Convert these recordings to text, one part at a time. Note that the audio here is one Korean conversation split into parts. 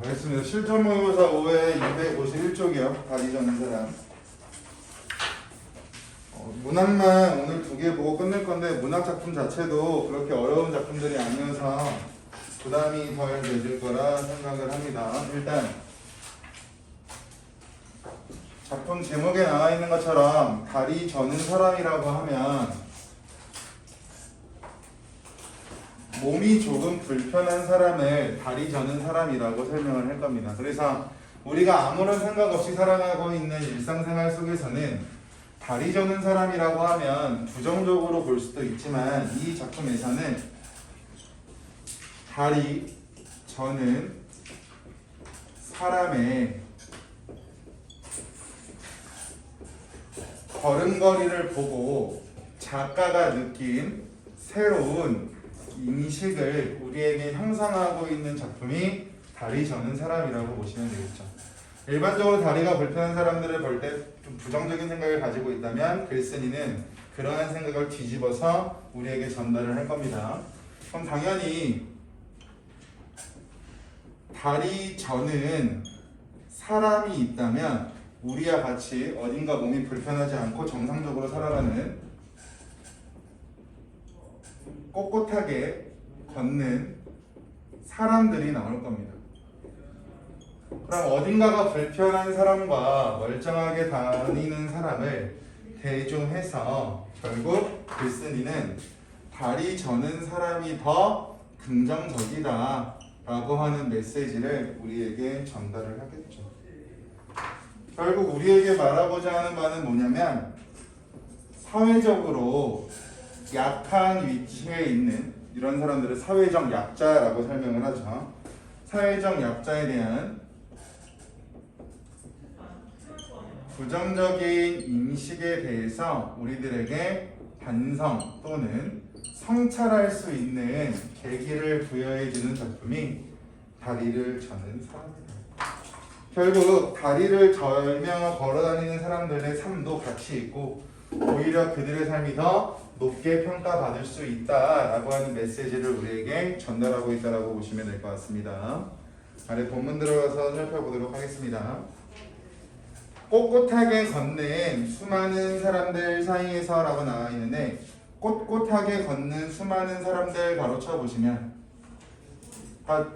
알겠습니다. 실전 모의고사 5회 251쪽이요. 다리 저는 사람. 문학만 오늘 2개 보고 끝낼 건데 문학 작품 자체도 그렇게 어려운 작품들이 아니어서 부담이 덜 되질 거라 생각을 합니다. 일단 작품 제목에 나와 있는 것처럼 다리 저는 사람이라고 하면 몸이 조금 불편한 사람을 다리 저는 사람이라고 설명을 할 겁니다. 그래서 우리가 아무런 생각 없이 살아가고 있는 일상생활 속에서는 다리 저는 사람이라고 하면 부정적으로 볼 수도 있지만 이 작품에서는 다리 저는 사람의 걸음걸이를 보고 작가가 느낀 새로운 인식을 우리에게 형성하고 있는 작품이 다리 저는 사람이라고 보시면 되겠죠. 일반적으로 다리가 불편한 사람들을 볼 때 좀 부정적인 생각을 가지고 있다면 글쓴이는 그러한 생각을 뒤집어서 우리에게 전달을 할 겁니다. 그럼 당연히 다리 저는 사람이 있다면 우리와 같이 어딘가 몸이 불편하지 않고 정상적으로 살아가는 꼿꼿하게 걷는 사람들이 나올 겁니다. 그럼 어딘가가 불편한 사람과 멀쩡하게 다니는 사람을 대조해서 결국 글쓴이는 다리 저는 사람이 더 긍정적이다 라고 하는 메시지를 우리에게 전달을 하겠죠. 결국 우리에게 말하고자 하는 바는 뭐냐면 사회적으로 약한 위치에 있는 이런 사람들을 사회적 약자라고 설명을 하죠. 사회적 약자에 대한 부정적인 인식에 대해서 우리들에게 반성 또는 성찰할 수 있는 계기를 부여해주는 작품이 다리를 저는 사람입니다. 결국 다리를 절며 걸어다니는 사람들의 삶도 가치 있고 오히려 그들의 삶이 더 높게 평가받을 수 있다라고 하는 메시지를 우리에게 전달하고 있다라고 보시면 될 것 같습니다. 아래 본문 들어가서 살펴보도록 하겠습니다. 꼿꼿하게 걷는 수많은 사람들 사이에서 라고 나와 있는데 꼿꼿하게 걷는 수많은 사람들 가로쳐 보시면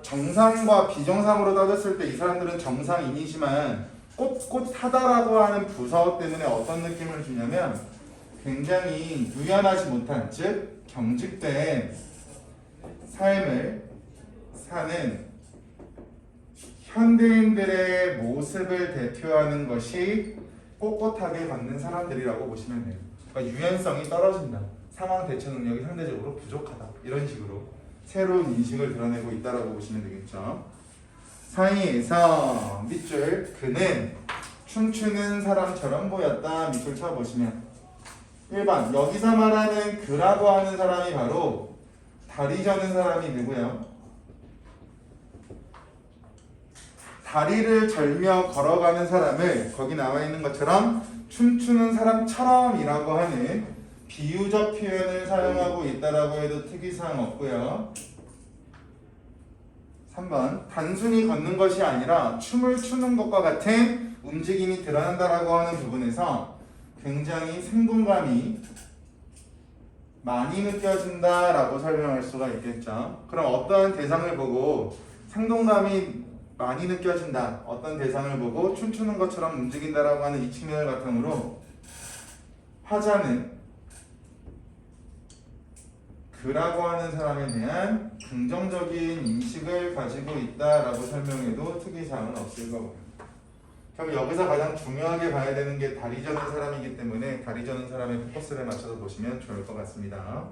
정상과 비정상으로 따졌을 때 이 사람들은 정상인이지만 꼿꼿하다라고 하는 부서 때문에 어떤 느낌을 주냐면 굉장히 유연하지 못한 즉 경직된 삶을 사는 현대인들의 모습을 대표하는 것이 꼿꼿하게 걷는 사람들이라고 보시면 돼요. 그러니까 유연성이 떨어진다. 상황 대처 능력이 상대적으로 부족하다. 이런 식으로 새로운 인식을 드러내고 있다라고 보시면 되겠죠. 사이에서 밑줄 그는 춤추는 사람처럼 보였다. 밑줄 쳐보시면 1번 여기서 말하는 그라고 하는 사람이 바로 다리 저는 사람이 누구예요? 다리를 절며 걸어가는 사람을 거기 나와 있는 것처럼 춤추는 사람처럼 이라고 하는 비유적 표현을 사용하고 있다라고 해도 특이사항 없고요. 3번 단순히 걷는 것이 아니라 춤을 추는 것과 같은 움직임이 드러난다라고 하는 부분에서 굉장히 생동감이 많이 느껴진다라고 설명할 수가 있겠죠. 그럼 어떠한 대상을 보고 생동감이 많이 느껴진다. 어떤 대상을 보고 춤추는 것처럼 움직인다라고 하는 이 측면을 바탕으로 화자는 그라고 하는 사람에 대한 긍정적인 인식을 가지고 있다라고 설명해도 특이사항은 없을 거고요. 그럼 여기서 가장 중요하게 봐야 되는 게 다리 저는 사람이기 때문에 다리 저는 사람의 포커스를 맞춰서 보시면 좋을 것 같습니다.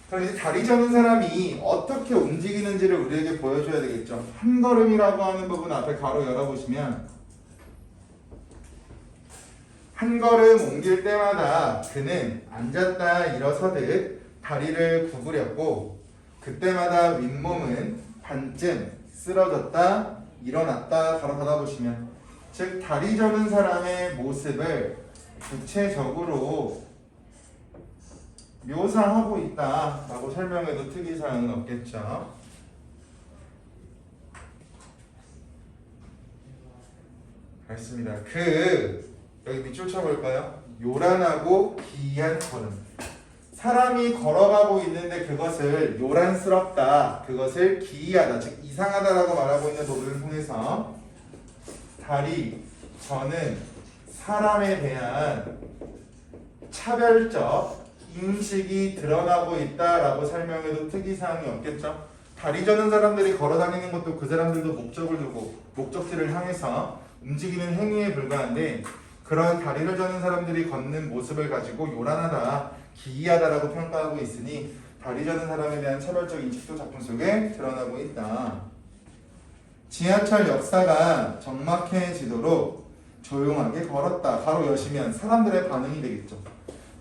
그럼 이제 다리 저는 사람이 어떻게 움직이는지를 우리에게 보여줘야 되겠죠. 한 걸음이라고 하는 부분 앞에 가로 열어보시면 한 걸음 옮길 때마다 그는 앉았다 일어서듯 다리를 구부렸고 그때마다 윗몸은 반쯤 쓰러졌다 일어났다 가로 닫아보시면 즉 다리 저는 사람의 모습을 구체적으로 묘사하고 있다라고 설명해도 특이사항은 없겠죠. 알겠습니다. 여기 밑줄 쳐볼까요? 요란하고 기이한 걸음. 사람이 걸어가고 있는데 그것을 요란스럽다, 그것을 기이하다, 즉 이상하다라고 말하고 있는 도구를 통해서 다리 저는 사람에 대한 차별적 인식이 드러나고 있다라고 설명해도 특이사항이 없겠죠. 다리 저는 사람들이 걸어다니는 것도 그 사람들도 목적을 두고 목적지를 향해서 움직이는 행위에 불과한데, 그런 다리를 저는 사람들이 걷는 모습을 가지고 요란하다, 기이하다라고 평가하고 있으니 다리 저는 사람에 대한 차별적 인식도 작품 속에 드러나고 있다. 지하철 역사가 적막해지도록 조용하게 걸었다. 가로 여시면 사람들의 반응이 되겠죠.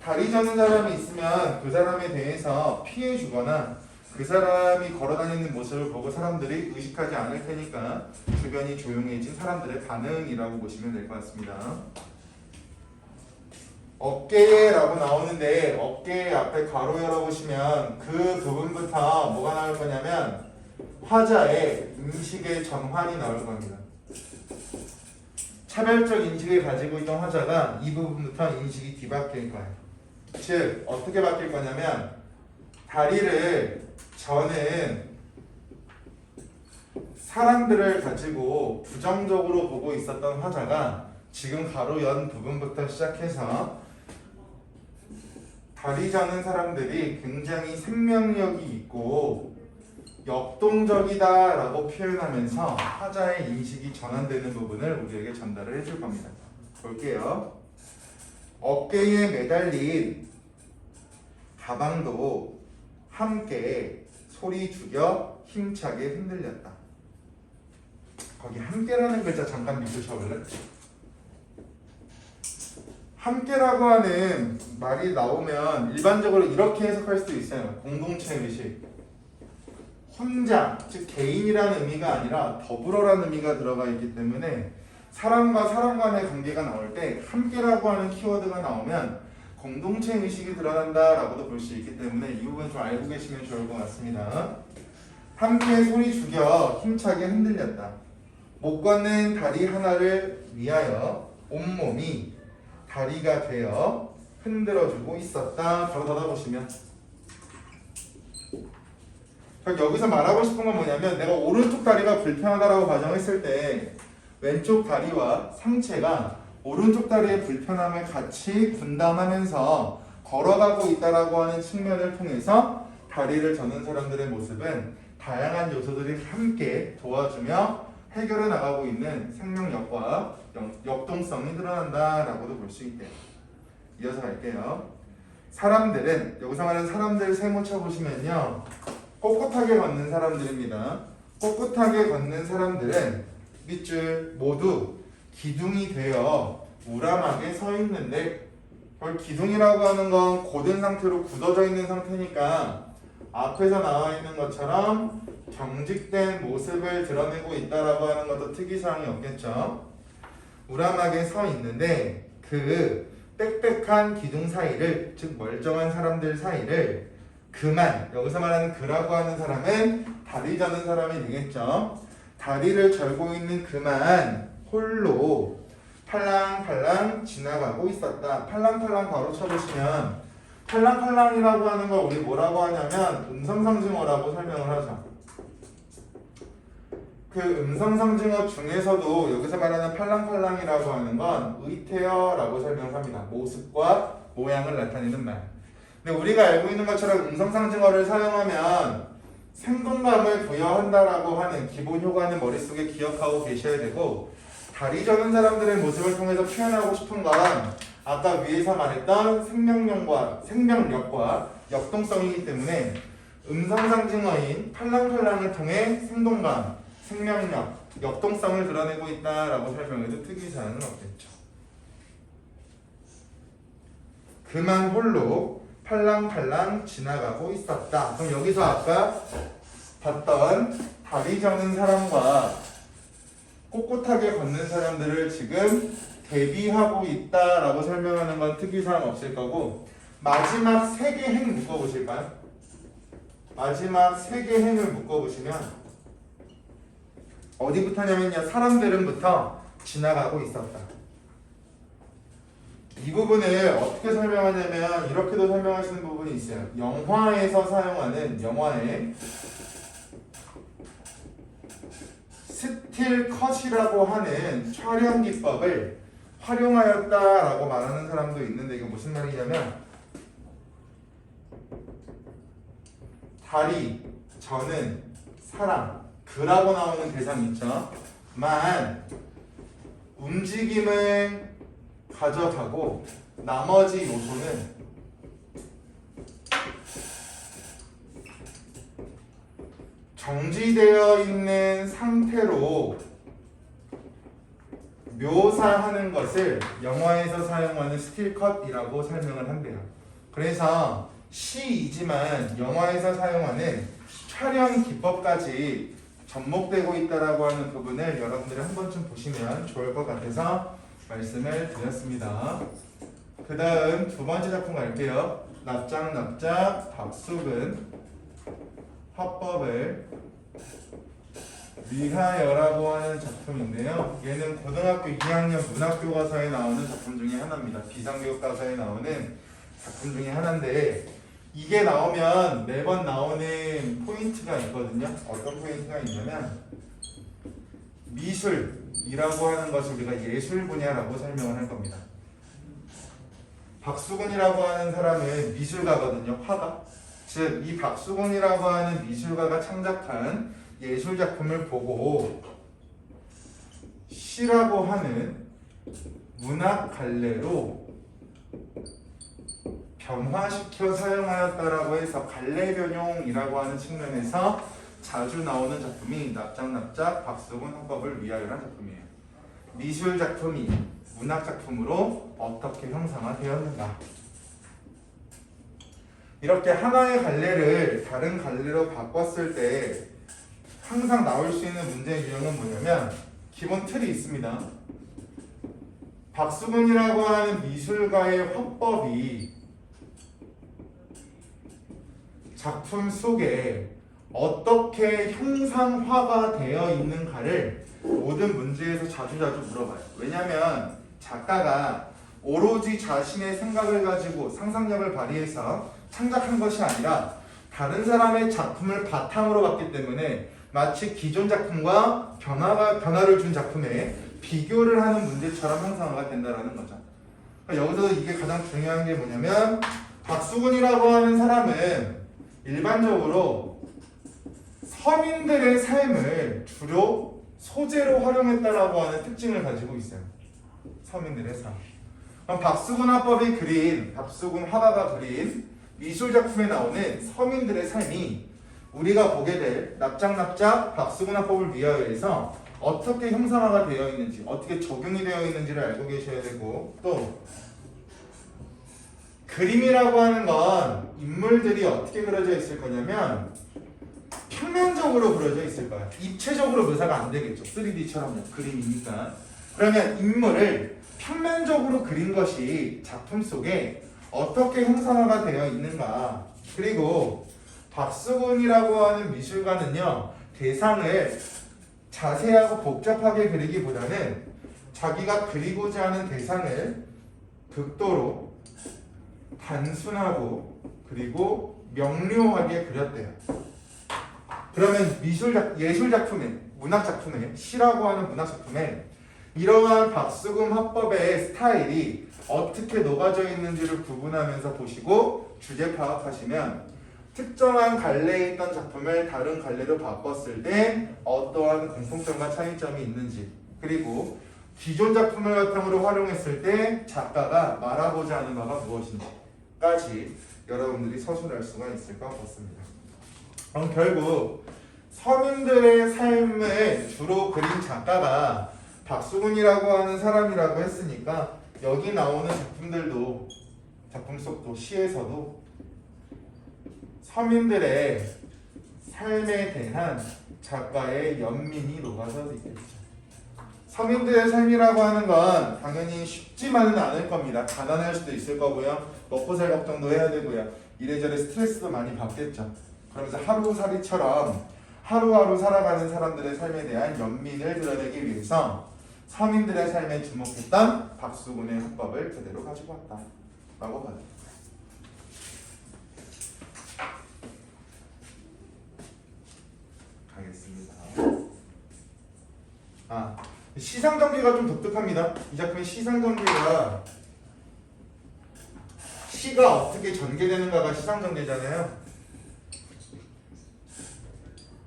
다리 저는 사람이 있으면 그 사람에 대해서 피해 주거나 그 사람이 걸어다니는 모습을 보고 사람들이 의식하지 않을 테니까 주변이 조용해진 사람들의 반응이라고 보시면 될 것 같습니다. 어깨라고 나오는데 어깨 앞에 가로 열어보시면 그 부분부터 뭐가 나올 거냐면 화자의 인식의 전환이 나올 겁니다. 차별적 인식을 가지고 있던 화자가 이 부분부터 인식이 뒤바뀔 거예요. 즉 어떻게 바뀔 거냐면 다리를 저는 사람들을 가지고 부정적으로 보고 있었던 화자가 지금 가로 연 부분부터 시작해서 다리 저는 사람들이 굉장히 생명력이 있고 역동적이다 라고 표현하면서 화자의 인식이 전환되는 부분을 우리에게 전달을 해줄 겁니다. 볼게요. 어깨에 매달린 가방도 함께 소리 죽여 힘차게 흔들렸다. 거기 함께라는 글자 잠깐 밑줄 쳐볼래? 함께라고 하는 말이 나오면 일반적으로 이렇게 해석할 수도 있어요. 공동체 의식. 혼자, 즉 개인이라는 의미가 아니라 더불어라는 의미가 들어가 있기 때문에 사람과 사람 간의 관계가 나올 때 함께라고 하는 키워드가 나오면 공동체 의식이 드러난다라고도 볼 수 있기 때문에 이 부분 좀 알고 계시면 좋을 것 같습니다. 함께 소리 죽여 힘차게 흔들렸다. 못 걷는 다리 하나를 위하여 온몸이 다리가 되어 흔들어주고 있었다. 바로 닫아보시면 여기서 말하고 싶은 건 뭐냐면 내가 오른쪽 다리가 불편하다라고 가정했을 때 왼쪽 다리와 상체가 오른쪽 다리의 불편함을 같이 분담하면서 걸어가고 있다라고 하는 측면을 통해서 다리를 저는 사람들의 모습은 다양한 요소들이 함께 도와주며 해결해 나가고 있는 생명력과 역동성이 드러난다라고도 볼 수 있대요. 이어서 갈게요. 사람들은 여기서 말하는 사람들 세모 쳐보시면요. 꼿꼿하게 걷는 사람들입니다. 꼿꼿하게 걷는 사람들은 밑줄 모두 기둥이 되어 우람하게 서 있는데 기둥이라고 하는 건 곧은 상태로 굳어져 있는 상태니까 앞에서 나와 있는 것처럼 경직된 모습을 드러내고 있다라고 하는 것도 특이사항이 없겠죠. 우람하게 서 있는데 그 빽빽한 기둥 사이를, 즉 멀쩡한 사람들 사이를 그만, 여기서 말하는 그라고 하는 사람은 다리 저는 사람이 되겠죠. 다리를 절고 있는 그만 홀로 팔랑팔랑 지나가고 있었다. 팔랑팔랑 바로 쳐보시면 팔랑팔랑이라고 하는 걸 우리 뭐라고 하냐면 음성상징어라고 설명을 하죠. 그 음성상징어 중에서도 여기서 말하는 팔랑팔랑이라고 하는 건 의태어라고 설명합니다. 모습과 모양을 나타내는 말. 근데 우리가 알고 있는 것처럼 음성상징어를 사용하면 생동감을 부여한다라고 하는 기본 효과는 머릿속에 기억하고 계셔야 되고, 다리 저는 사람들의 모습을 통해서 표현하고 싶은 건 아까 위에서 말했던 생명력과 역동성이기 때문에 음성상징어인 팔랑팔랑을 통해 생동감, 생명력, 역동성을 드러내고 있다라고 설명해도 특이사항은 없겠죠. 그만 홀로 팔랑팔랑 지나가고 있었다. 그럼 여기서 아까 봤던 다리 저는 사람과 꼿꼿하게 걷는 사람들을 지금 대비하고 있다라고 설명하는 건 특이사항 없을 거고, 마지막 세 개 행 묶어보실까요? 마지막 세 개 행을 묶어보시면 어디부터냐면요, 사람들은부터 지나가고 있었다. 이 부분을 어떻게 설명하냐면 이렇게도 설명할 수 있는 부분이 있어요. 영화에서 사용하는 영화의 스틸컷이라고 하는 촬영 기법을 활용하였다라고 말하는 사람도 있는데 이게 무슨 말이냐면 다리, 저는, 사람, 그라고 나오는 대상 있죠. 만 움직임을 가져가고 나머지 요소는 정지되어 있는 상태로 묘사하는 것을 영화에서 사용하는 스틸컷이라고 설명을 한대요. 그래서 시이지만 영화에서 사용하는 촬영 기법까지 접목되고 있다라고 하는 부분을 여러분들이 한 번쯤 보시면 좋을 것 같아서 말씀을 드렸습니다. 그 다음 두 번째 작품 갈게요. 납작 박수근 화법을 위하여라고 하는 작품인데요. 얘는 고등학교 2학년 문학교과서에 나오는 작품 중에 하나입니다. 비상교과서에 나오는 작품 중에 하나인데 이게 나오면 매번 나오는 포인트가 있거든요. 어떤 포인트가 있냐면 미술이라고 하는 것을 우리가 예술 분야라고 설명을 할 겁니다. 박수근이라고 하는 사람은 미술가거든요. 화가. 즉 이 박수근이라고 하는 미술가가 창작한 예술작품을 보고 시라고 하는 문학 갈래로 변화시켜 사용하였다라고 해서 갈래 변용이라고 하는 측면에서 자주 나오는 작품이 납작 박수근 화법을 위하여라는 작품이에요. 미술 작품이 문학 작품으로 어떻게 형상화되었는가? 이렇게 하나의 갈래를 다른 갈래로 바꿨을 때 항상 나올 수 있는 문제 유형은 뭐냐면 기본 틀이 있습니다. 박수근이라고 하는 미술가의 화법이 작품 속에 어떻게 형상화가 되어 있는가를 모든 문제에서 자주 물어봐요. 왜냐하면 작가가 오로지 자신의 생각을 가지고 상상력을 발휘해서 창작한 것이 아니라 다른 사람의 작품을 바탕으로 봤기 때문에 마치 기존 작품과 변화를 준 작품에 비교를 하는 문제처럼 형상화가 된다는 거죠. 그러니까 여기서 이게 가장 중요한 게 뭐냐면 박수근이라고 하는 사람은 일반적으로 서민들의 삶을 주로 소재로 활용했다라고 하는 특징을 가지고 있어요. 서민들의 삶. 그럼 박수근 화법이 그린, 박수근 화가가 그린 미술 작품에 나오는 서민들의 삶이 우리가 보게 될 납작 박수근 화법을 위하여서 어떻게 형상화가 되어 있는지, 어떻게 적용이 되어 있는지를 알고 계셔야 되고, 또 그림이라고 하는 건 인물들이 어떻게 그려져 있을 거냐면 평면적으로 그려져 있을 거야. 입체적으로 묘사가 안 되겠죠. 3D처럼 그림이니까. 그러면 인물을 평면적으로 그린 것이 작품 속에 어떻게 형상화가 되어 있는가. 그리고 박수근이라고 하는 미술가는요, 대상을 자세하고 복잡하게 그리기보다는 자기가 그리고자 하는 대상을 극도로 단순하고 그리고 명료하게 그렸대요. 그러면 예술작품에, 문학작품에, 시라고 하는 문학작품에 이러한 박수근 화법의 스타일이 어떻게 녹아져 있는지를 구분하면서 보시고 주제 파악하시면 특정한 갈래에 있던 작품을 다른 갈래로 바꿨을 때 어떠한 공통점과 차이점이 있는지, 그리고 기존 작품을 바탕으로 활용했을 때 작가가 말하고자 하는 바가 무엇인지까지 여러분들이 서술할 수가 있을 것 같습니다. 그럼 결국 서민들의 삶을 주로 그린 작가가 박수근이라고 하는 사람이라고 했으니까 여기 나오는 작품들도, 작품 속도, 시에서도 서민들의 삶에 대한 작가의 연민이 녹아서 있겠죠. 서민들의 삶이라고 하는 건 당연히 쉽지만은 않을 겁니다. 가난할 수도 있을 거고요. 먹고 살 걱정도 해야 되고요. 이래저래 스트레스도 많이 받겠죠. 그러면서 하루살이처럼 하루하루 살아가는 사람들의 삶에 대한 연민을 드러내기 위해서 서민들의 삶에 주목했던 박수근의 화법을 그대로 가지고 왔다 라고 봐요. 가겠습니다. 시상전개가 좀 독특합니다. 이 작품의 시상전개가 시가 어떻게 전개되는가가 시상전개잖아요.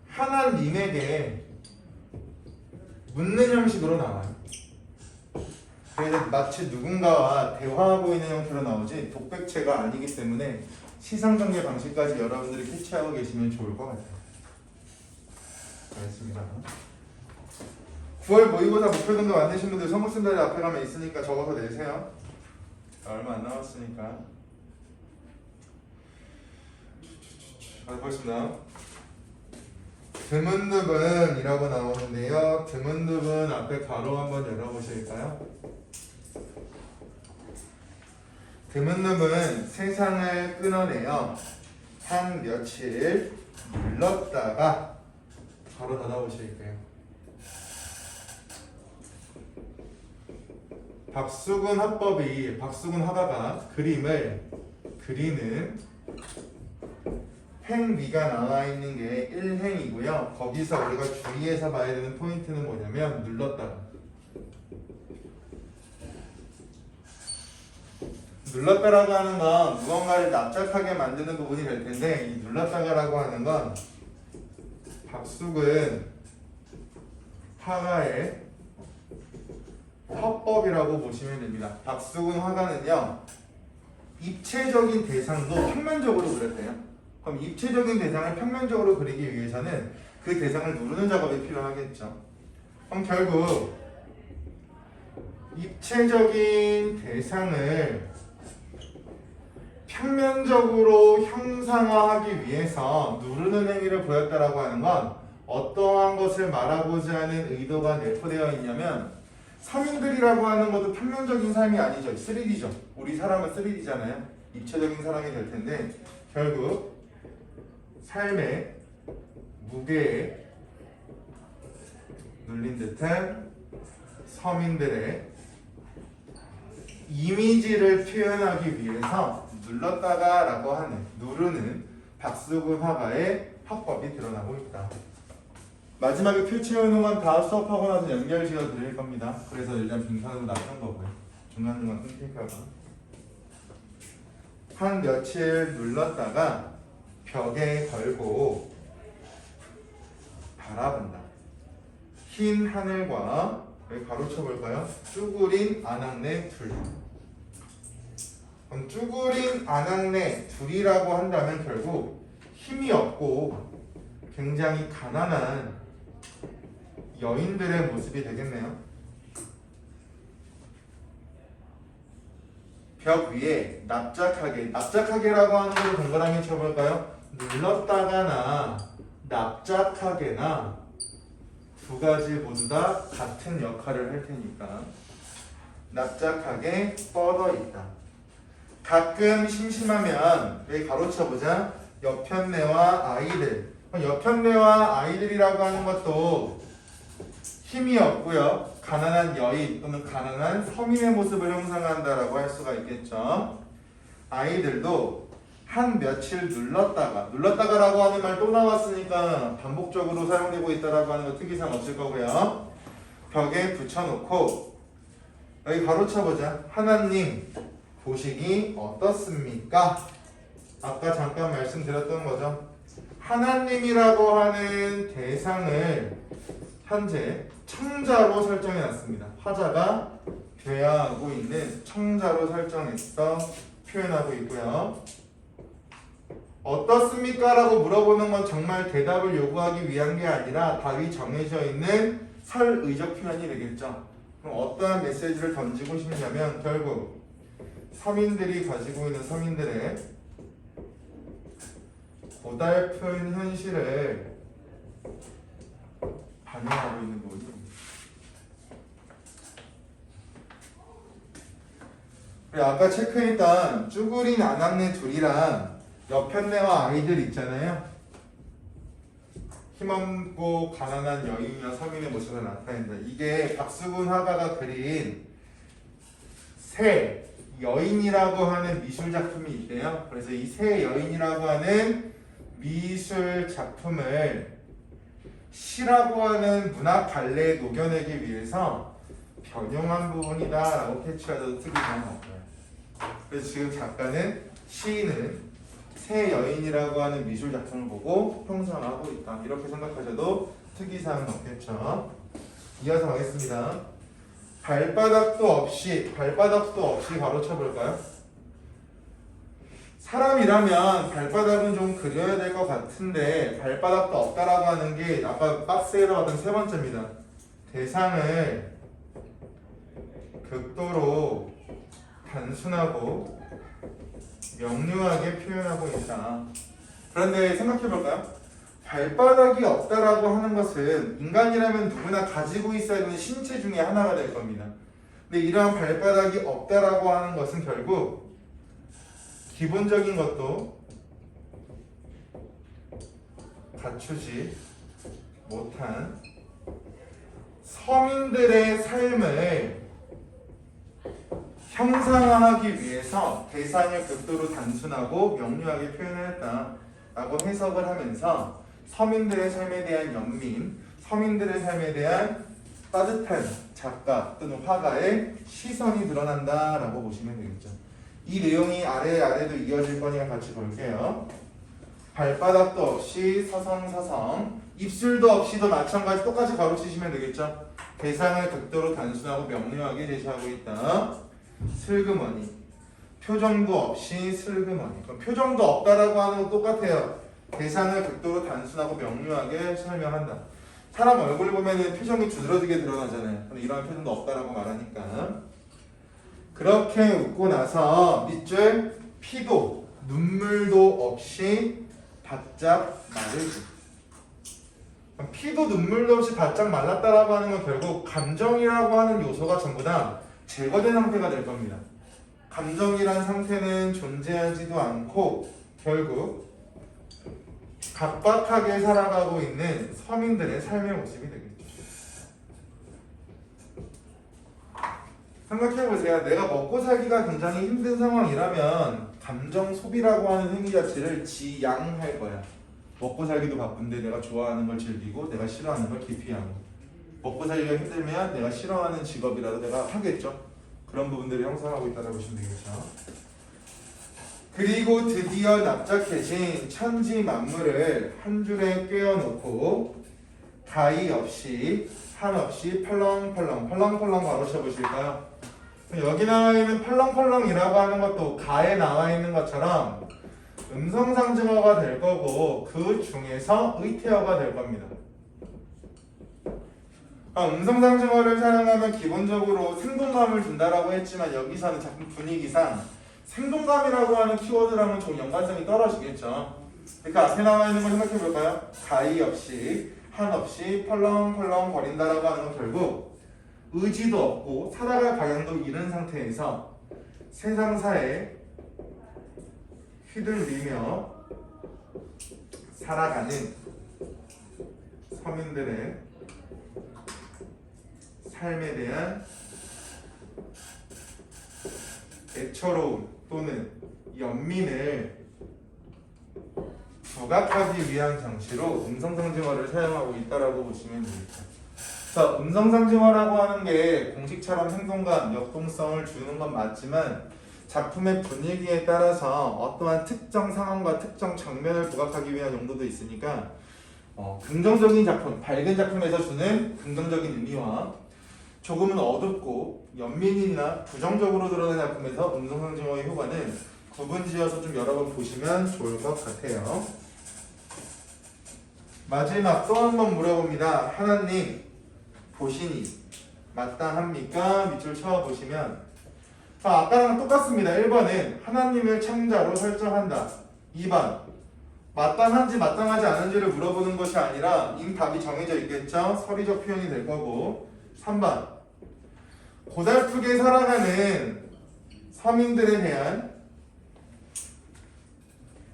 하나님에게 묻는 형식으로 나와요. 그래서 마치 누군가와 대화하고 있는 형태로 나오지 독백체가 아니기 때문에 시상전개 방식까지 여러분들이 캐치하고 계시면 좋을 것 같아요. 알겠습니다. 9월 모의고사 목표등급 만드신 분들 선물센터에 앞에 가면 있으니까 적어서 내세요. 얼마 안 남았으니까. 보겠습니다. 드문드분 이라고 나오는데요. 드문드분 앞에 가로 한번 열어보실까요? 드문드분 세상을 끊어내어 한 며칠 눌렀다가 가로 닫아보실게요. 박수근 화법이 박수근 화가가 그림을 그리는 행위가 나와 있는 게 1행이고요. 거기서 우리가 주의해서 봐야 되는 포인트는 뭐냐면 눌렀다가. 눌렀다라고 하는 건 무언가를 납작하게 만드는 부분이 될 텐데 이 눌렀다가라고 하는 건 박수근 화가의 화법이라고 보시면 됩니다. 박수근 화가는요. 입체적인 대상도 평면적으로 그렸대요. 그럼 입체적인 대상을 평면적으로 그리기 위해서는 그 대상을 누르는 작업이 필요하겠죠. 그럼 결국 입체적인 대상을 평면적으로 형상화하기 위해서 누르는 행위를 보였다라고 하는 건 어떠한 것을 말하고자 하는 의도가 내포되어 있냐면 서민들이라고 하는 것도 평면적인 삶이 아니죠. 3D죠. 우리 사람은 3D잖아요. 입체적인 사람이 될 텐데 결국 삶의 무게에 눌린 듯한 서민들의 이미지를 표현하기 위해서 눌렀다가 라고 하는 누르는 박수근 화가의 화법이 드러나고 있다. 마지막에 표 채우는 건 다 수업하고 나서 연결 지어 드릴 겁니다. 그래서 일단 빈칸으로 놨던 거고요. 중간중간 끊길까봐. 한 며칠 눌렀다가 벽에 걸고 바라본다. 흰 하늘과 여기 가로쳐 볼까요? 쭈구린 아낙네 둘. 그럼 쭈구린 아낙네 둘이라고 한다면 결국 힘이 없고 굉장히 가난한 여인들의 모습이 되겠네요. 벽 위에 납작하게라고 하는 걸 동그라미 쳐볼까요? 눌렀다가나 납작하게나 두 가지 모두 다 같은 역할을 할 테니까 납작하게 뻗어 있다. 가끔 심심하면 여기 가로쳐보자. 여편네와 아이들. 여편네와 아이들이라고 하는 것도 힘이 없고요. 가난한 여인 또는 가난한 서민의 모습을 형상한다라고 할 수가 있겠죠. 아이들도 한 며칠 눌렀다가라고 하는 말 또 나왔으니까 반복적으로 사용되고 있다라고 하는 거 특이사항 없을 거고요. 벽에 붙여놓고 여기 가로쳐보자. 하나님 보시기 어떻습니까? 아까 잠깐 말씀드렸던 거죠. 하나님이라고 하는 대상을 현재 청자로 설정해 놨습니다. 화자가 대하고 있는 청자로 설정해서 표현하고 있고요. 어떻습니까? 라고 물어보는 건 정말 대답을 요구하기 위한 게 아니라 답이 정해져 있는 설의적 표현이 되겠죠. 그럼 어떠한 메시지를 던지고 싶냐면 결국 서민들이 가지고 있는 서민들의 고달픈 현실을 반영하고 있는 부분입니다. 그리고 아까 체크했던 쭈구린 아낙네 둘이랑 여편네와 아이들 있잖아요. 힘없고 가난한 여인이나 서민의 모습을 나타낸다. 이게 박수근 화가가 그린 새 여인이라고 하는 미술 작품이 있대요. 그래서 이 새 여인이라고 하는 미술 작품을 시라고 하는 문학 갈래에 녹여내기 위해서 변형한 부분이다라고 캐치하셔도 틀리지 않고요. 그래서 지금 작가는 시인은 새 여인이라고 하는 미술 작품을 보고 형상하고 있다. 이렇게 생각하셔도 특이사항은 없겠죠. 이어서 가겠습니다. 발바닥도 없이 바로 쳐볼까요? 사람이라면 발바닥은 좀 그려야 될 것 같은데 발바닥도 없다라고 하는 게 아까 박스에서 봤던 세 번째입니다. 대상을 극도로 단순하고 명료하게 표현하고 있다. 그런데 생각해볼까요? 발바닥이 없다라고 하는 것은 인간이라면 누구나 가지고 있어야 되는 신체 중에 하나가 될 겁니다. 근데 이러한 발바닥이 없다라고 하는 것은 결국 기본적인 것도 갖추지 못한 서민들의 삶을 형상화하기 위해서 대상을 극도로 단순하고 명료하게 표현했다라고 해석을 하면서 서민들의 삶에 대한 연민, 서민들의 삶에 대한 따뜻한 작가 또는 화가의 시선이 드러난다라고 보시면 되겠죠. 이 내용이 아래도 이어질 거니까 같이 볼게요. 발바닥도 없이 서성서성, 입술도 없이도 마찬가지 똑같이 가로치시면 되겠죠. 대상을 극도로 단순하고 명료하게 제시하고 있다. 슬그머니, 표정도 없이 슬그머니. 그럼 표정도 없다라고 하는 거 똑같아요. 대상을 극도로 단순하고 명료하게 설명한다. 사람 얼굴 보면은 표정이 두드러지게 드러나잖아요. 근데 이런 표정도 없다라고 말하니까. 그렇게 웃고 나서 밑줄 피도 눈물도 없이 바짝 마르지. 피도 눈물도 없이 바짝 말랐다라고 하는 건 결국 감정이라고 하는 요소가 전부 다 제거된 상태가 될 겁니다. 감정이란 상태는 존재하지도 않고 결국 각박하게 살아가고 있는 서민들의 삶의 모습이 되겠죠. 생각해보세요. 내가 먹고 살기가 굉장히 힘든 상황이라면 감정 소비라고 하는 행위 자체를 지양할 거야. 먹고 살기도 바쁜데 내가 좋아하는 걸 즐기고 내가 싫어하는 걸 기피하고, 먹고 살기가 힘들면 내가 싫어하는 직업이라도 내가 하겠죠. 그런 부분들을 형성하고 있다고 보시면 되겠죠. 그리고 드디어 납작해진 천지 만물을 한 줄에 꿰어놓고 가히 없이 한없이 펄렁펄렁 가로쳐 보실까요? 여기 나와 있는 펄렁펄렁이라고 하는 것도 가에 나와 있는 것처럼 음성상징어가 될 거고 그 중에서 의태어가 될 겁니다. 음성상징어를 사용하면 기본적으로 생동감을 준다라고 했지만 여기서는 작품 분위기상 생동감이라고 하는 키워드랑은 좀 연관성이 떨어지겠죠. 그러니까 앞에 나와 있는 걸 생각해 볼까요? 가히 없이 한없이 펄렁펄렁 거린다라고 하는 건 결국 의지도 없고 살아갈 방향도 잃은 상태에서 세상사에 휘둘리며 살아가는 서민들의 삶에 대한 애처로움 또는 연민을 부각하기 위한 장치로 음성상징어를 사용하고 있다라고 보시면 됩니다. 그래서 음성상징어라고 하는 게 공식처럼 행동감, 역동성을 주는 건 맞지만 작품의 분위기에 따라서 어떠한 특정 상황과 특정 장면을 부각하기 위한 용도도 있으니까 긍정적인 작품, 밝은 작품에서 주는 긍정적인 의미와 조금은 어둡고 연민이나 부정적으로 드러나는 작품에서 음성상징어의 효과는 구분지어서 좀 여러 번 보시면 좋을 것 같아요. 마지막 또 한 번 물어봅니다. 하나님 보시니 마땅합니까? 밑줄 쳐보시면 아까랑 똑같습니다. 1번은 하나님을 창자로 설정한다. 2번 마땅한지 마땅하지 않은지를 물어보는 것이 아니라 이미 답이 정해져 있겠죠? 서리적 표현이 될 거고 3번 고달프게 살아가는 서민들에 대한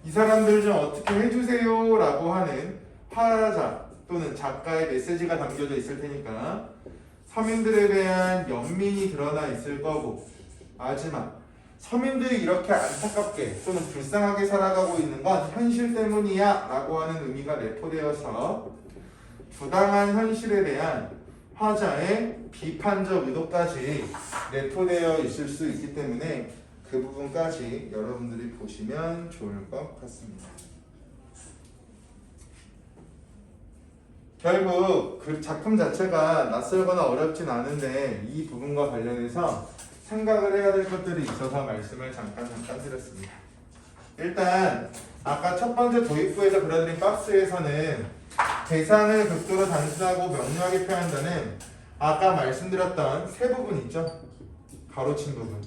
이 사람들 좀 어떻게 해주세요 라고 하는 화자 또는 작가의 메시지가 담겨져 있을 테니까 서민들에 대한 연민이 드러나 있을 거고, 하지만 서민들이 이렇게 안타깝게 또는 불쌍하게 살아가고 있는 건 현실 때문이야 라고 하는 의미가 내포되어서 부당한 현실에 대한 화자의 비판적 의도까지 내포되어 있을 수 있기 때문에 그 부분까지 여러분들이 보시면 좋을 것 같습니다. 결국 그 작품 자체가 낯설거나 어렵진 않은데 이 부분과 관련해서 생각을 해야 될 것들이 있어서 말씀을 잠깐 드렸습니다. 일단 아까 첫 번째 도입부에서 그려드린 박스에서는 대상을 극도로 단순하고 명료하게 표현한다는 아까 말씀드렸던 세 부분 있죠? 가로친 부분,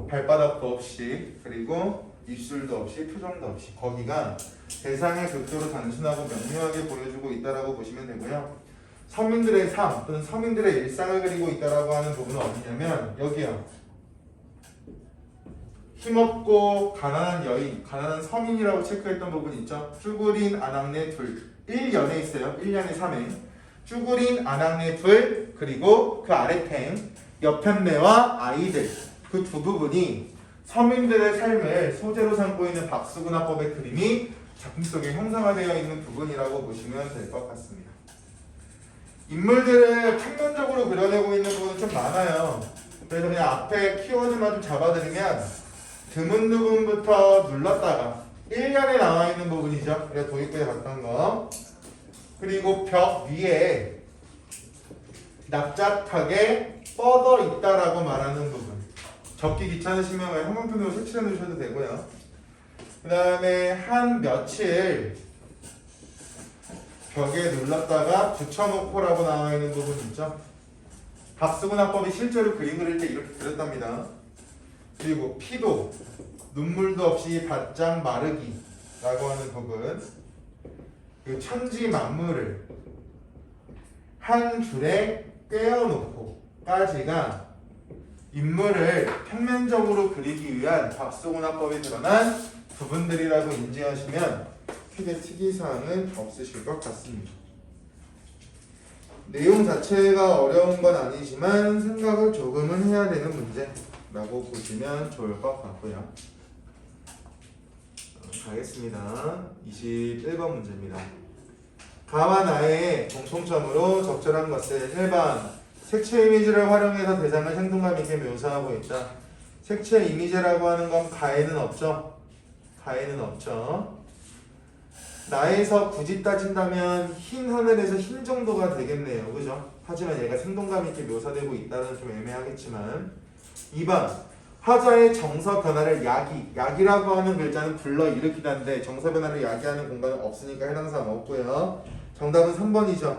발바닥도 없이, 그리고 입술도 없이, 표정도 없이, 거기가 대상을 극도로 단순하고 명료하게 보여주고 있다라고 보시면 되고요. 서민들의 삶 또는 서민들의 일상을 그리고 있다라고 하는 부분은 어디냐면 여기요. 힘없고 가난한 여인, 가난한 서민이라고 체크했던 부분 있죠? 쭈구린 아낙네 둘, 1년에 있어요. 1년에 3회. 쭈구린 아낙네 둘, 그리고 그 아래 팽 여편네와 아이들, 그 두 부분이 서민들의 삶을 소재로 삼고 있는 박수근화법의 그림이 작품 속에 형상화되어 있는 부분이라고 보시면 될 것 같습니다. 인물들을 평면적으로 그려내고 있는 부분은 좀 많아요. 그래서 그냥 앞에 키워드만 좀 잡아드리면 드문 부분부터 눌렀다가 1년에 나와 있는 부분이죠. 그래서 도입부에 봤던 거. 그리고 벽 위에 납작하게 뻗어 있다라고 말하는 부분. 적기 귀찮으시면 형광펜으로 색칠해 놓으셔도 되고요. 그 다음에 한 며칠 벽에 눌렀다가 붙여놓고라고 나와 있는 부분 있죠. 박수근화법이 실제로 그림 그릴 때 이렇게 그렸답니다. 그리고 피도 눈물도 없이 바짝 마르기 라고 하는 부분, 그 천지 만물을 한 줄에 꿰어놓고까지가 인물을 평면적으로 그리기 위한 박수근화법에 드러난 부분들이라고 인지하시면 크게 특이사항은 없으실 것 같습니다. 내용 자체가 어려운 건 아니지만 생각을 조금은 해야 되는 문제라고 보시면 좋을 것 같고요. 가겠습니다. 21번 문제입니다. 가와 나의 공통점으로 적절한 것은 1번 색채 이미지를 활용해서 대상을 생동감 있게 묘사하고 있다. 색채 이미지라고 하는 건 가에는 없죠. 가에는 없죠. 나에서 굳이 따진다면 흰 하늘에서 흰 정도가 되겠네요. 그죠? 하지만 얘가 생동감 있게 묘사되고 있다는 좀 애매하겠지만 2번 화자의 정서 변화를 야기라고 하는 글자는 불러일으키다는데 정서 변화를 야기하는 공간은 없으니까 해당 사항 없고요. 정답은 3번이죠.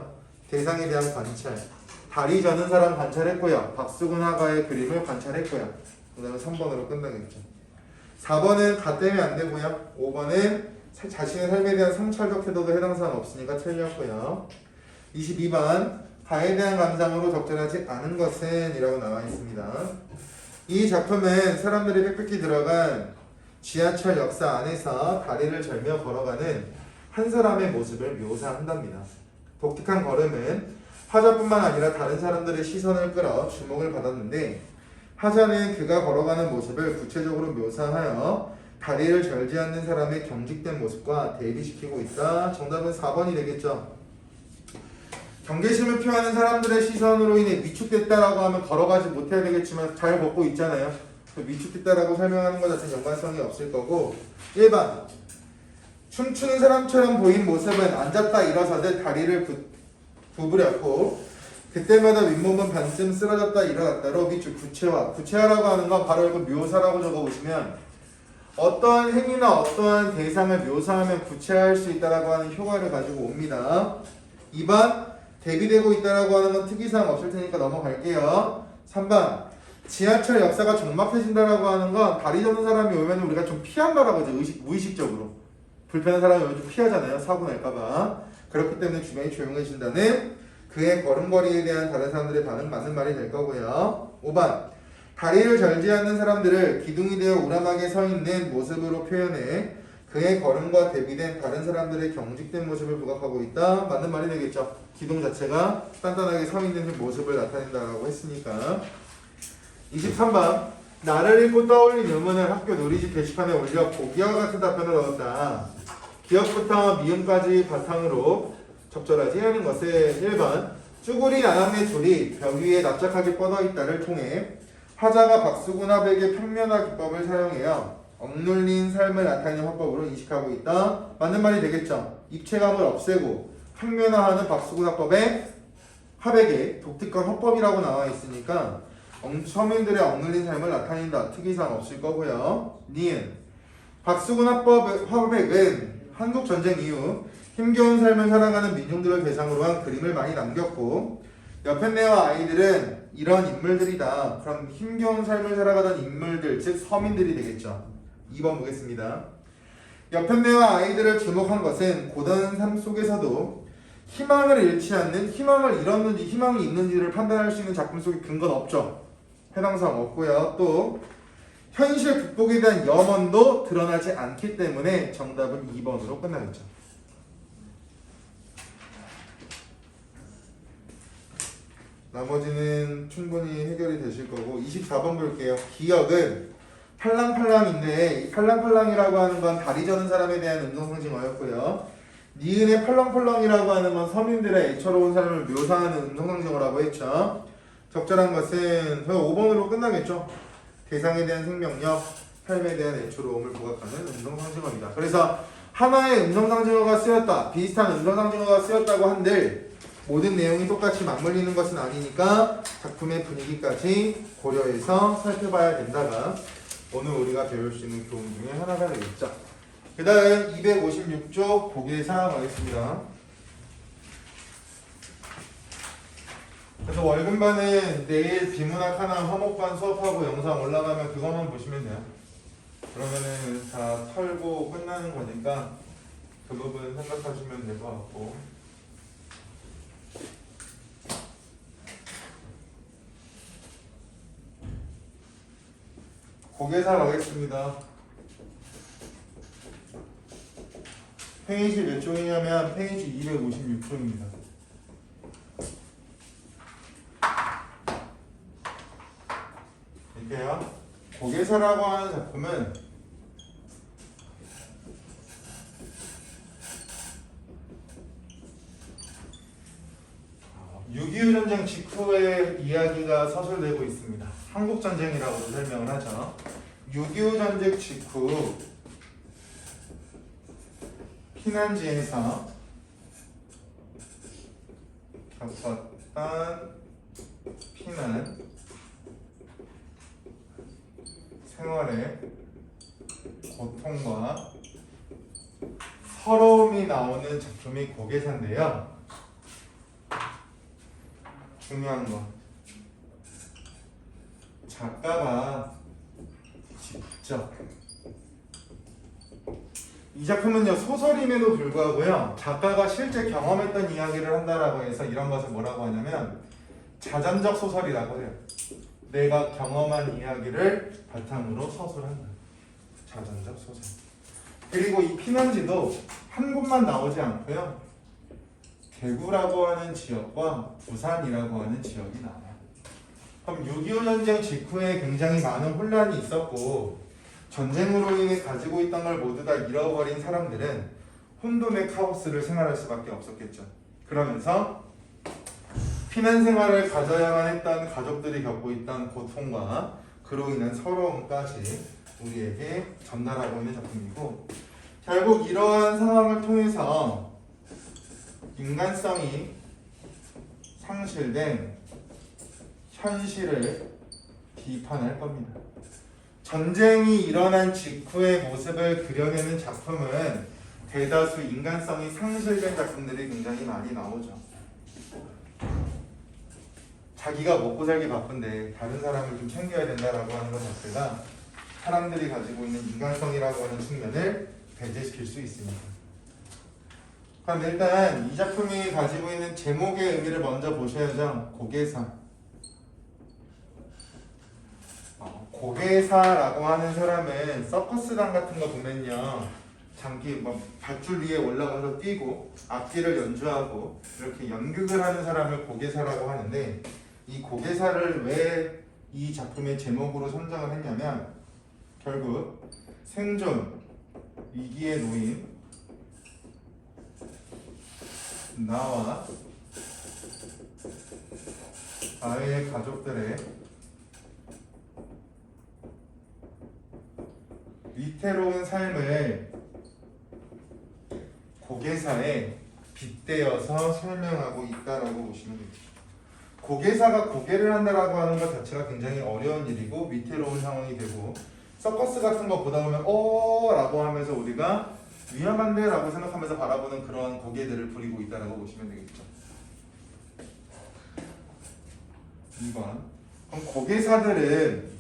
대상에 대한 관찰. 다리 저는 사람 관찰했고요. 박수근화가의 그림을 관찰했고요. 그 다음에 3번으로 끝나겠죠. 4번은 가 때문에 안 되고요. 5번은 자신의 삶에 대한 성찰적 태도도 해당 사항 없으니까 틀렸고요. 22번 가에 대한 감상으로 적절하지 않은 것은 이라고 나와 있습니다. 이 작품은 사람들이 빽빽히 들어간 지하철 역사 안에서 다리를 절며 걸어가는 한 사람의 모습을 묘사한답니다. 독특한 걸음은 화자뿐만 아니라 다른 사람들의 시선을 끌어 주목을 받았는데 화자는 그가 걸어가는 모습을 구체적으로 묘사하여 다리를 절지 않는 사람의 경직된 모습과 대비시키고 있다. 정답은 4번이 되겠죠. 경계심을 표하는 사람들의 시선으로 인해 위축됐다라고 하면 걸어가지 못해야 되겠지만 잘 걷고 있잖아요. 위축됐다라고 설명하는 것 자체는 연관성이 없을 거고. 1번 춤추는 사람처럼 보인 모습은 앉았다 일어서듯 다리를 구부렸고 그때마다 윗몸은 반쯤 쓰러졌다 일어났다로 위축 구체화라고 하는 건 바로 이거 묘사라고 적어보시면 어떠한 행위나 어떠한 대상을 묘사하면 구체화할 수 있다라고 하는 효과를 가지고 옵니다. 2번 대비되고 있다라고 하는 건 특이사항 없을 테니까 넘어갈게요. 3번 지하철 역사가 적막해진다라고 하는 건 다리 저는 사람이 오면 우리가 좀 피한다라고 하죠. 무의식적으로 불편한 사람이 오면 좀 피하잖아요. 사고 날까봐. 그렇기 때문에 주변이 조용해진다는 그의 걸음걸이에 대한 다른 사람들의 반응 맞는 말이 될 거고요. 5번 다리를 절지 않는 사람들을 기둥이 되어 우람하게 서 있는 모습으로 표현해 그의 걸음과 대비된 다른 사람들의 경직된 모습을 부각하고 있다. 맞는 말이 되겠죠. 기둥 자체가 단단하게 서있는 모습을 나타낸다라고 했으니까. 23번 나를 읽고 떠올린 의문을 학교 놀이집 게시판에 올려 보기와 같은 답변을 얻었다. 기억부터 미음까지 바탕으로 적절하지 않은 것은 1번 쭈구리 나낙네 줄이 벽 위에 납작하게 뻗어있다를 통해 화자가 박수군합에게 평면화 기법을 사용하여 억눌린 삶을 나타내는 화법으로 인식하고 있다. 맞는 말이 되겠죠. 입체감을 없애고 평면화하는 박수군합법의 합액의 독특한 화법이라고 나와 있으니까 서민들의 억눌린 삶을 나타낸다. 특이사항 없을 거고요. 니은 박수군합법 화백은 한국 전쟁 이후 힘겨운 삶을 살아가는 민중들을 대상으로 한 그림을 많이 남겼고 여펜네와 아이들은 이런 인물들이다. 그럼 힘겨운 삶을 살아가던 인물들, 즉 서민들이 되겠죠. 2번 보겠습니다. 여펜네와 아이들을 주목한 것은 고단한 삶 속에서도 희망을 잃지 않는, 희망을 잃었는지 희망이 있는지를 판단할 수 있는 작품 속에 근거는 없죠. 해당 사항 없고요. 또 현실 극복에 대한 염원도 드러나지 않기 때문에 정답은 2번으로 끝나겠죠. 나머지는 충분히 해결이 되실 거고 24번 볼게요. 기억은 팔랑팔랑인데 이 팔랑팔랑이라고 하는 건 다리 저는 사람에 대한 음성상징어였고요. 니은의 팔랑팔랑이라고 하는 건 서민들의 애처로운 삶을 묘사하는 음성상징어라고 했죠. 적절한 것은 5번으로 끝나겠죠. 대상에 대한 생명력, 삶에 대한 애처로움을 부각하는 음성상징어입니다. 그래서 하나의 음성상징어가 쓰였다, 비슷한 음성상징어가 쓰였다고 한들 모든 내용이 똑같이 맞물리는 것은 아니니까 작품의 분위기까지 고려해서 살펴봐야 된다가 오늘 우리가 배울 수 있는 교훈 중에 하나가 되겠죠. 그 다음 256쪽 보기사 가겠습니다. 그래서 월급반은 내일 비문학 하나 화목반 수업하고 영상 올라가면 그것만 보시면 돼요. 그러면은 다 털고 끝나는 거니까 그 부분 생각하시면 될 것 같고. 고개사 가겠습니다. 페이지 몇 쪽이냐면 페이지 256쪽입니다. 이게요. 고개사라고 하는 작품은 (6.25) 전쟁 직후의 이야기가 서술되고 있습니다. 한국전쟁이라고도 설명을 하죠. 6.25 전쟁 직후 피난지에서 겪었던 피난 생활의 고통과 서러움이 나오는 작품이 고개사인데요. 중요한 건 작가가 직접 이 작품은요 소설임에도 불구하고요 작가가 실제 경험했던 이야기를 한다라고 해서 이런 것을 뭐라고 하냐면 자전적 소설이라고 해요. 내가 경험한 이야기를 바탕으로 서술한다. 자전적 소설. 그리고 이 피난지도 한 곳만 나오지 않고요 대구라고 하는 지역과 부산이라고 하는 지역이 나와요. 그럼 6.25 전쟁 직후에 굉장히 많은 혼란이 있었고 전쟁으로 인해 가지고 있던 걸 모두 다 잃어버린 사람들은 혼돈의 카오스를 생활할 수밖에 없었겠죠. 그러면서 피난 생활을 가져야만 했던 가족들이 겪고 있던 고통과 그로 인한 서러움까지 우리에게 전달하고 있는 작품이고 결국 이러한 상황을 통해서 인간성이 상실된 현실을 비판할 겁니다. 전쟁이 일어난 직후의 모습을 그려내는 작품은 대다수 인간성이 상실된 작품들이 굉장히 많이 나오죠. 자기가 먹고 살기 바쁜데 다른 사람을 좀 챙겨야 된다라고 하는 것 자체가 사람들이 가지고 있는 인간성이라고 하는 측면을 배제시킬 수 있습니다. 그럼 일단 이 작품이 가지고 있는 제목의 의미를 먼저 보셔야죠. 고개사. 고개사라고 하는 사람은 서커스단 같은 거 보면요 장기 뭐 밧줄 위에 올라가서 뛰고 악기를 연주하고 이렇게 연극을 하는 사람을 고개사라고 하는데, 이 고개사를 왜 이 작품의 제목으로 선정을 했냐면 결국 생존 위기에 놓인 나와 나의 가족들의 위태로운 삶을 고개사에 빗대어서 설명하고 있다라고 보시면 됩니다. 고개사가 고개를 한다라고 하는 것 자체가 굉장히 어려운 일이고 위태로운 상황이 되고, 서커스 같은 거 보다 보면 라고 하면서 우리가 위험한데 라고 생각하면서 바라보는 그런 고개들을 부리고 있다라고 보시면 되겠죠. 2번. 그럼 고개사들은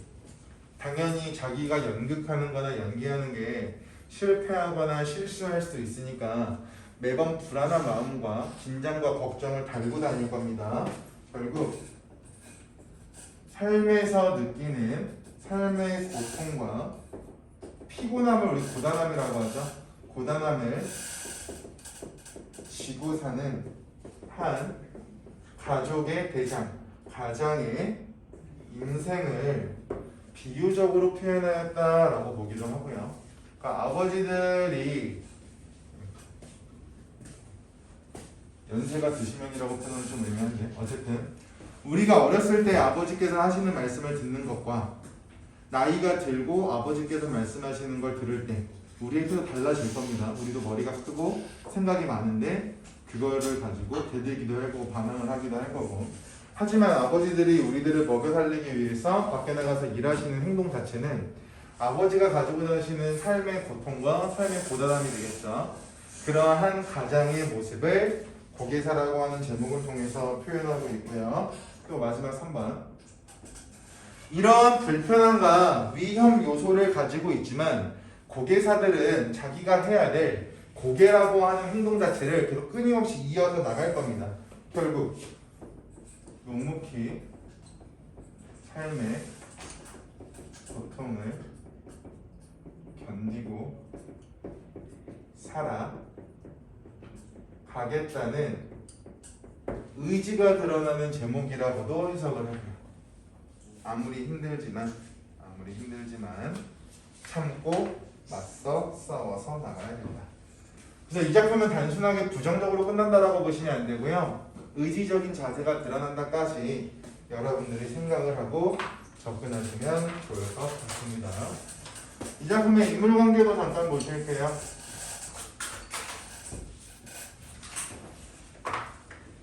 당연히 자기가 연극하는 거나 연기하는 게 실패하거나 실수할 수 있으니까 매번 불안한 마음과 긴장과 걱정을 달고 다닐 겁니다. 결국 삶에서 느끼는 삶의 고통과 피곤함을 우리 고단함이라고 하죠. 고단함을 지고 사는 한 가족의 대장, 가장의 인생을 비유적으로 표현하였다라고 보기도 하고요. 그러니까 아버지들이 연세가 드시면이라고 표현은 좀 애매한데, 어쨌든 우리가 어렸을 때 아버지께서 하시는 말씀을 듣는 것과 나이가 들고 아버지께서 말씀하시는 걸 들을 때 우리의 뜻도 달라질 겁니다. 우리도 머리가 크고 생각이 많은데 그거를 가지고 대들기도 하고 반항을 하기도 할 거고, 하지만 아버지들이 우리들을 먹여 살리기 위해서 밖에 나가서 일하시는 행동 자체는 아버지가 가지고 다니시는 삶의 고통과 삶의 고단함이 되겠죠. 그러한 가장의 모습을 고개사라고 하는 제목을 통해서 표현하고 있고요. 또 마지막 3번. 이런 불편함과 위험 요소를 가지고 있지만 고개사들은 자기가 해야 될 고개라고 하는 행동 자체를 계속 끊임없이 이어서 나갈 겁니다. 결국 묵묵히 삶의 고통을 견디고 살아가겠다는 의지가 드러나는 제목이라고도 해석을 합니다. 아무리 힘들지만 참고 맞서 싸워서 나가야 된다. 그래서 이 작품은 단순하게 부정적으로 끝난다라고 보시면 안 되고요. 의지적인 자세가 드러난다까지 여러분들이 생각을 하고 접근하시면 좋을 것 같습니다. 이 작품의 인물관계도 잠깐 보실게요.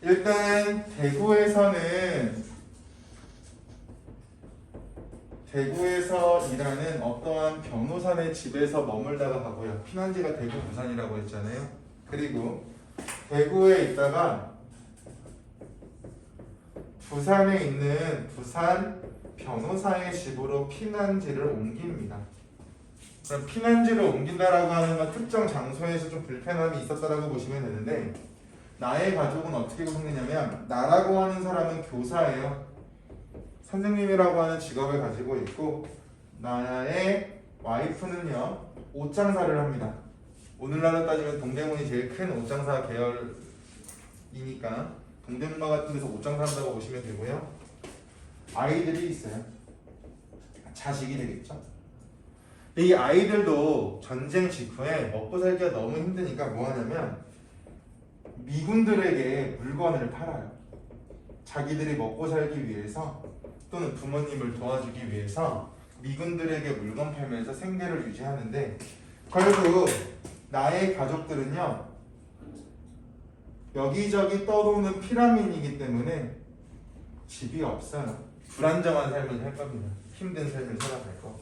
일단 대구에서 일하는 어떠한 변호사의 집에서 머물다가 가고요. 피난지가 대구 부산이라고 했잖아요. 그리고 대구에 있다가 부산에 있는 부산 변호사의 집으로 피난지를 옮깁니다. 그럼 피난지를 옮긴다라고 하는 건 특정 장소에서 좀 불편함이 있었다라고 보시면 되는데, 나의 가족은 어떻게 구성되냐면 나라고 하는 사람은 교사예요. 선생님이라고 하는 직업을 가지고 있고, 나의 와이프는요 옷장사를 합니다. 오늘날로 따지면 동대문이 제일 큰 옷장사 계열이니까 동대문과 같은 데서 옷장사 한다고 보시면 되고요. 아이들이 있어요. 자식이 되겠죠. 이 아이들도 전쟁 직후에 먹고 살기가 너무 힘드니까 뭐 하냐면 미군들에게 물건을 팔아요. 자기들이 먹고 살기 위해서 또는 부모님을 도와주기 위해서 미군들에게 물건 팔면서 생계를 유지하는데, 결국 나의 가족들은요 여기저기 떠도는 피라민이기 때문에 집이 없어요. 불안정한 삶을 살 겁니다. 힘든 삶을 살아갈 거.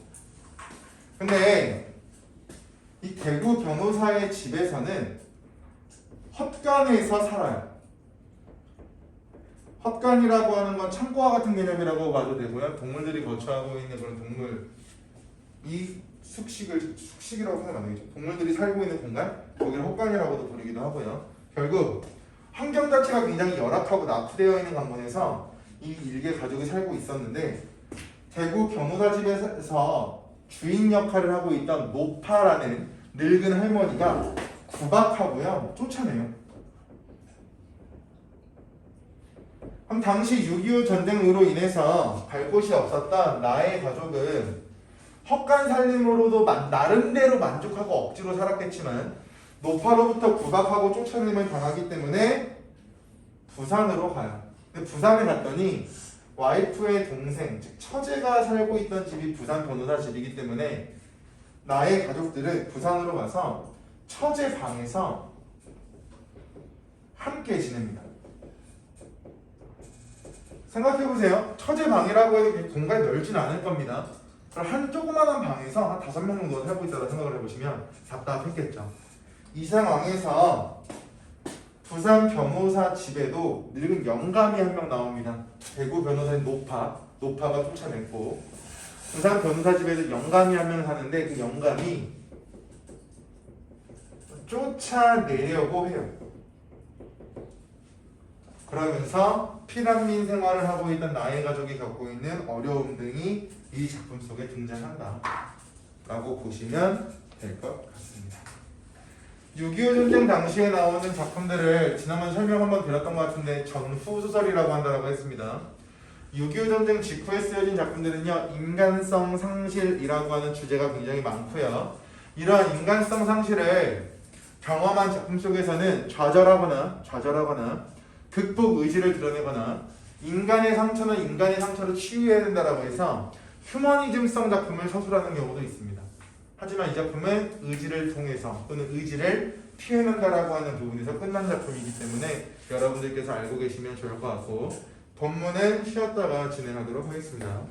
근데 이 대구 변호사의 집에서는 헛간에서 살아요. 헛간이라고 하는 건 창고와 같은 개념이라고 봐도 되고요. 동물들이 거처하고 있는 그런 동물이 숙식이라고 생각하면 안 되겠죠. 동물들이 살고 있는 공간, 거기를 헛간이라고도 부르기도 하고요. 결국 환경 자체가 굉장히 열악하고 낙후되어 있는 강원에서 이 일개 가족이 살고 있었는데, 대구 변호사 집에서 주인 역할을 하고 있던 노파라는 늙은 할머니가 구박하고요. 쫓아내요. 그럼 당시 6.25 전쟁으로 인해서 갈 곳이 없었던 나의 가족은 헛간 살림으로도 나름대로 만족하고 억지로 살았겠지만 노파로부터 구박하고 쫓아내면 당하기 때문에 부산으로 가요. 근데 부산에 갔더니 와이프의 동생, 즉 처제가 살고 있던 집이 부산 변호사 집이기 때문에 나의 가족들은 부산으로 가서 처제 방에서 함께 지냅니다. 생각해보세요. 처제 방이라고 해도 공간이 넓진 않을 겁니다. 그럼 한 조그마한 방에서 한 5명 정도가 살고 있다고 생각을 해보시면 답답했겠죠. 이 상황에서 부산 변호사 집에도 늙은 영감이 한 명 나옵니다. 대구 변호사인 노파가 쫓아냈고, 부산 변호사 집에도 영감이 한 명 사는데 그 영감이 쫓아내려고 해요. 그러면서 피난민 생활을 하고 있던 나의 가족이 겪고 있는 어려움 등이 이 작품 속에 등장한다 라고 보시면 될 것 같습니다. 6.25 전쟁 당시에 나오는 작품들을 지난번 설명 한번 드렸던 것 같은데 전후소설이라고 한다고 했습니다. 6.25 전쟁 직후에 쓰여진 작품들은요, 인간성 상실이라고 하는 주제가 굉장히 많고요. 이러한 인간성 상실을 경험한 작품 속에서는 좌절하거나 극복 의지를 드러내거나 인간의 상처는 인간의 상처로 치유해야 된다라고 해서 휴머니즘성 작품을 서술하는 경우도 있습니다. 하지만 이 작품은 의지를 통해서 또는 의지를 표현한다라고 하는 부분에서 끝난 작품이기 때문에 여러분들께서 알고 계시면 좋을 것 같고, 본문은 쉬었다가 진행하도록 하겠습니다.